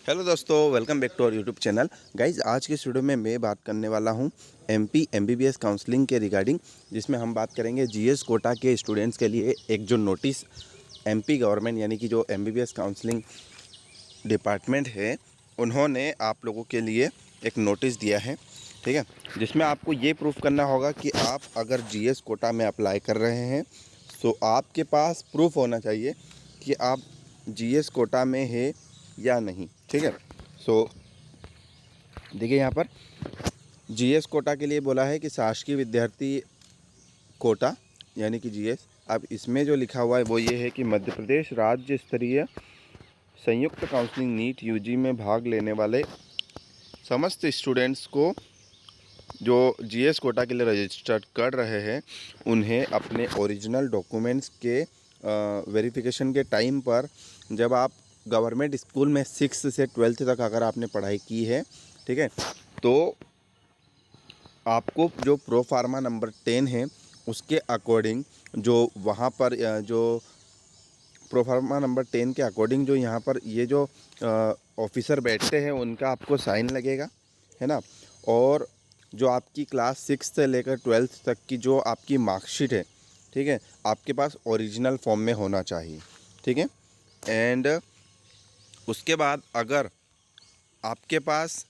Hello दोस्तों, welcome back to our YouTube channel. Guys, आज के इस वीडियो में मैं बात करने वाला हूं एमपी एमबीबीएस काउंसलिंग के रिगार्डिंग, जिसमें हम बात करेंगे जीएस कोटा के स्टूडेंट्स के लिए एक जो नोटिस एमपी गवर्नमेंट यानी कि जो एमबीबीएस काउंसलिंग डिपार्टमेंट है, उन्होंने आप लोगों के लिए एक नोटिस दिया है। ठीक है, जिसमें आपको ये प्रूफ करना होगा कि आप अगर जीएस कोटा में अप्लाई कर रहे हैं तो आपके पास प्रूफ होना चाहिए कि आप जीएस कोटा में है या नहीं। ठीक है, सो देखिए यहाँ पर जीएस कोटा के लिए बोला है कि शासकीय विद्यार्थी कोटा यानी कि जीएस। अब इसमें जो लिखा हुआ है वो ये है कि मध्य प्रदेश राज्य स्तरीय संयुक्त काउंसलिंग नीट यूजी में भाग लेने वाले समस्त स्टूडेंट्स को जो जीएस कोटा के लिए रजिस्टर कर रहे हैं, उन्हें अपने ओरिजिनल डॉक्यूमेंट्स के वेरिफिकेशन के टाइम पर, जब आप गवर्नमेंट स्कूल में 6 से 12th तक अगर आपने पढ़ाई की है, ठीक है, तो आपको जो प्रो फार्मा नंबर 10 है उसके अकॉर्डिंग जो वहाँ पर जो प्रो फार्मा नंबर 10 के अकॉर्डिंग जो यहाँ पर ये जो ऑफिसर बैठते हैं उनका आपको साइन लगेगा, है ना। और जो आपकी क्लास 6 से लेकर 12th तक की जो आपकी मार्कशीट है, ठीक है, आपके पास ओरिजिनल फॉर्म में होना चाहिए। ठीक है, एंड उसके बाद अगर आपके पास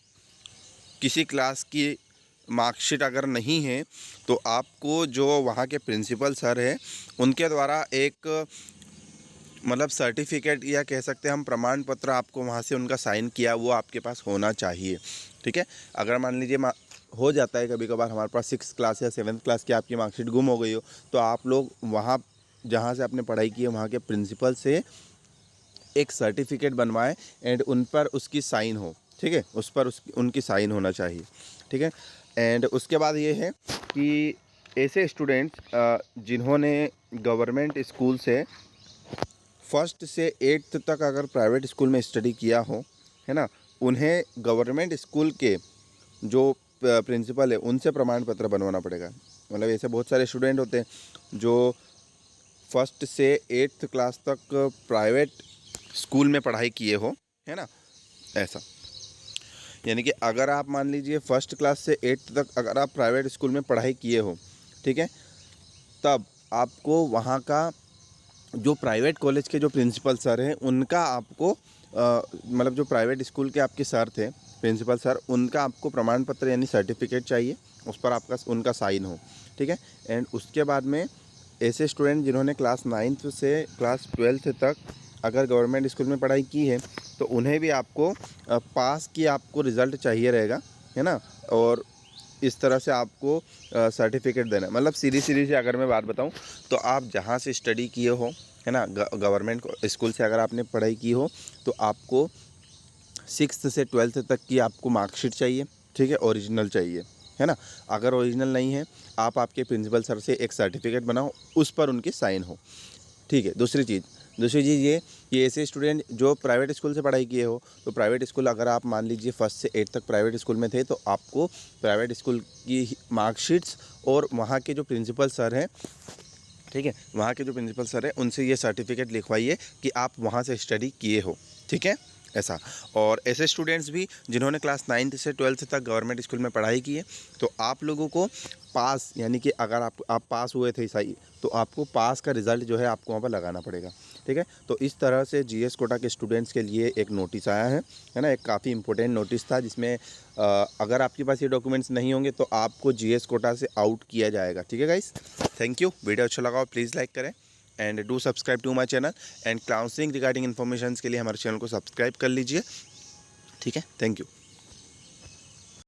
किसी क्लास की मार्कशीट अगर नहीं है तो आपको जो वहाँ के प्रिंसिपल सर हैं उनके द्वारा एक मतलब सर्टिफिकेट या कह सकते हैं हम प्रमाण पत्र, आपको वहाँ से उनका साइन किया वो आपके पास होना चाहिए। ठीक है, अगर मान लीजिए हो जाता है कभी कभार हमारे पास 6 क्लास या 7th क्लास की आपकी मार्कशीट गुम हो गई हो, तो आप लोग वहाँ जहाँ से आपने पढ़ाई की है वहाँ के प्रिंसिपल से एक सर्टिफिकेट बनवाएं एंड उन पर उसकी साइन हो। ठीक है, उस पर उनकी साइन होना चाहिए। ठीक है, एंड उसके बाद ये है कि ऐसे स्टूडेंट्स जिन्होंने गवर्नमेंट स्कूल से 1st से 8th तक अगर प्राइवेट स्कूल में स्टडी किया हो, है ना, उन्हें गवर्नमेंट स्कूल के जो प्रिंसिपल है उनसे प्रमाण पत्र बनवाना पड़ेगा। मतलब ऐसे बहुत सारे स्टूडेंट होते हैं जो 1st से 8th क्लास तक प्राइवेट स्कूल में पढ़ाई किए हो, है ना। ऐसा यानी कि अगर आप मान लीजिए 1st क्लास से 8th तक अगर आप प्राइवेट स्कूल में पढ़ाई किए हो, ठीक है, तब आपको वहाँ का जो प्राइवेट कॉलेज के जो प्रिंसिपल सर हैं उनका आपको मतलब जो प्राइवेट स्कूल के आपके सर थे प्रिंसिपल सर, उनका आपको प्रमाण पत्र यानी सर्टिफिकेट चाहिए, उस पर आपका उनका साइन हो। ठीक है, एंड उसके बाद में ऐसे स्टूडेंट जिन्होंने क्लास 9th से क्लास 12th तक अगर गवर्नमेंट स्कूल में पढ़ाई की है तो उन्हें भी आपको पास की आपको रिज़ल्ट चाहिए रहेगा, है ना। और इस तरह से आपको सर्टिफिकेट देना है। मतलब सीधी सीधी से अगर मैं बात बताऊं तो आप जहां से स्टडी किए हो, है ना, गवर्नमेंट स्कूल से अगर आपने पढ़ाई की हो तो आपको 6th से 12th तक की आपको मार्कशीट चाहिए। ठीक है, ओरिजिनल चाहिए, है ना। अगर ओरिजिनल नहीं है, आप आपके प्रिंसिपल सर से एक सर्टिफिकेट बनाओ, उस पर उनकी साइन हो। ठीक है, दूसरी चीज़ ये कि ऐसे स्टूडेंट जो प्राइवेट स्कूल से पढ़ाई किए हो, तो प्राइवेट स्कूल अगर आप मान लीजिए 1st से 8th तक प्राइवेट स्कूल में थे तो आपको प्राइवेट स्कूल की मार्कशीट्स और वहाँ के जो प्रिंसिपल सर हैं, ठीक है, वहाँ के जो प्रिंसिपल सर हैं उनसे ये सर्टिफिकेट लिखवाइए कि आप वहाँ से स्टडी किए हो। ठीक है, ऐसा। और ऐसे स्टूडेंट्स भी जिन्होंने क्लास 9th से 12th तक गवर्नमेंट स्कूल में पढ़ाई की है, तो आप लोगों को पास यानी कि अगर आप पास हुए थे सही, तो आपको पास का रिज़ल्ट जो है आपको वहाँ पर लगाना पड़ेगा। ठीक है, तो इस तरह से जीएस कोटा के स्टूडेंट्स के लिए एक नोटिस आया है ना। एक काफ़ी इंपॉर्टेंट नोटिस था जिसमें अगर आपके पास ये डॉक्यूमेंट्स नहीं होंगे तो आपको जीएस कोटा से आउट किया जाएगा। ठीक है गाइस, थैंक यू। वीडियो अच्छा लगा हो प्लीज़ लाइक करें and do subscribe to my channel and counselling regarding information के लिए हमारे चैनल को सब्सक्राइब कर लीजिए। ठीक है, थैंक यू।